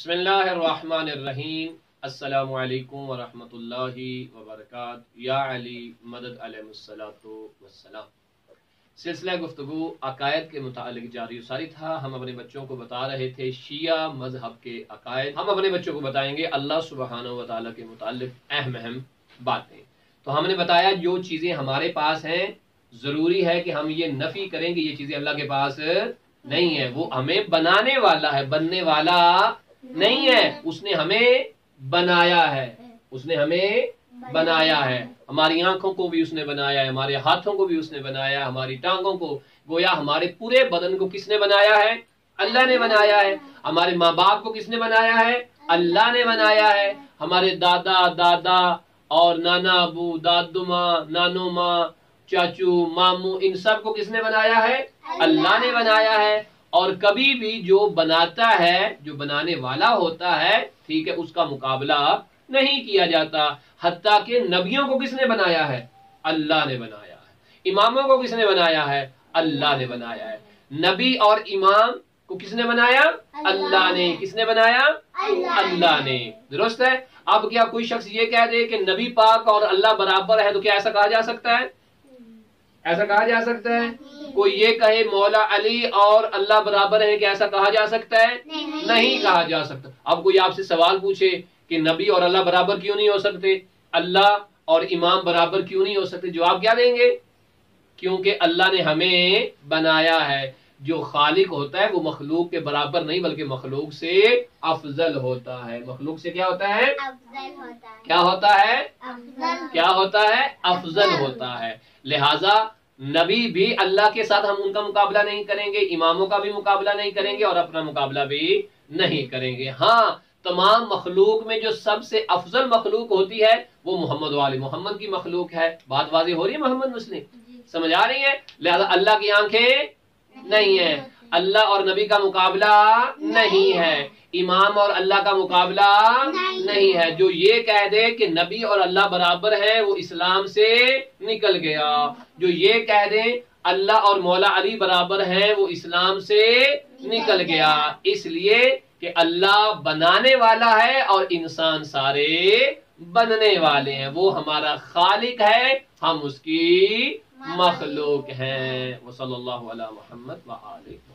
بسم اللہ الرحمن الرحیم۔ السلام علیکم ورحمۃ اللہ وبرکاتہ۔ یا علی مدد علیہ الصلوۃ والسلام۔ سلسلہ گفتگو عقائد کے متعلق جاری و ساری تھا۔ ہم اپنے بچوں کو بتا رہے تھے شیعہ مذہب کے عقائد۔ ہم اپنے بچوں کو بتائیں گے اللہ سبحانہ و تعالیٰ کے متعلق اہم باتیں۔ تو ہم نے بتایا جو چیزیں ہمارے پاس ہیں ضروری ہے کہ ہم یہ نفی کریں گے یہ چیزیں اللہ کے پاس نہیں ہے، وہ ہمیں بنانے والا ہے، بننے والا نہیں ہے، اس نے ہمیں بنایا ہے، اس نے ہمیں بنایا ہے۔ ہماری آنکھوں کو بھی اس نے بنایا ہے، ہمارے ہاتھوں کو بھی اس نے بنایا ہے، ہماری ٹانگوں کو، گویا ہمارے پورے بدن کو کس نے بنایا ہے؟ اللہ نے بنایا ہے۔ ہمارے ماں باپ کو کس نے بنایا ہے؟ اللہ نے بنایا ہے۔ ہمارے دادا اور نانا ابو، دادو ماں، نانو ماں، چاچو، ماموں، ان سب کو کس نے بنایا ہے؟ اللہ نے بنایا ہے۔ اور کبھی بھی جو بناتا ہے، جو بنانے والا ہوتا ہے، ٹھیک ہے، اس کا مقابلہ نہیں کیا جاتا۔ حتیٰ کہ نبیوں کو کس نے بنایا ہے؟ اللہ نے بنایا ہے۔ اماموں کو کس نے بنایا ہے؟ اللہ نے بنایا ہے۔ نبی اور امام کو کس نے بنایا؟ اللہ نے۔ کس نے بنایا؟ اللہ نے۔ درست ہے۔ اب کیا کوئی شخص یہ کہہ دے کہ نبی پاک اور اللہ برابر ہے تو کیا ایسا کہا جا سکتا ہے؟ ایسا کہا جا سکتا ہے؟ کوئی یہ کہے مولا علی اور اللہ برابر ہے کہ ایسا کہا جا سکتا ہے؟ نہیں کہا جا سکتا۔ اب کوئی آپ سے سوال پوچھے کہ نبی اور اللہ برابر کیوں نہیں ہو سکتے، اللہ اور امام برابر کیوں نہیں ہو سکتے، جواب کیا دیں گے؟ کیونکہ اللہ نے ہمیں بنایا ہے۔ جو خالق ہوتا ہے وہ مخلوق کے برابر نہیں بلکہ مخلوق سے افضل ہوتا ہے۔ مخلوق سے کیا ہوتا ہے؟ کیا ہوتا ہے؟ کیا ہوتا ہے؟ افضل ہوتا ہے۔ لہذا نبی بھی اللہ کے ساتھ ہم ان کا مقابلہ نہیں کریں گے، اماموں کا بھی مقابلہ نہیں کریں گے اور اپنا مقابلہ بھی نہیں کریں گے۔ ہاں، تمام مخلوق میں جو سب سے افضل مخلوق ہوتی ہے وہ محمد والی محمد کی مخلوق ہے۔ بات واضح ہو رہی ہے محمد مسلم؟ سمجھ آ رہی ہے؟ لہذا اللہ کی آنکھیں نہیں ہے، اللہ اور نبی کا مقابلہ نہیں ہے، امام اور اللہ کا مقابلہ نہیں ہے۔ جو یہ کہہ دے کہ نبی اور اللہ برابر ہے وہ اسلام سے نکل گیا۔ جو یہ کہہ دے اللہ اور مولا علی برابر ہیں وہ اسلام سے نکل گیا۔ اس لیے کہ اللہ بنانے والا ہے اور انسان سارے بننے والے ہیں۔ وہ ہمارا خالق ہے، ہم اس کی مخلوق ہیں۔ وصلی اللہ علی محمد وآلہ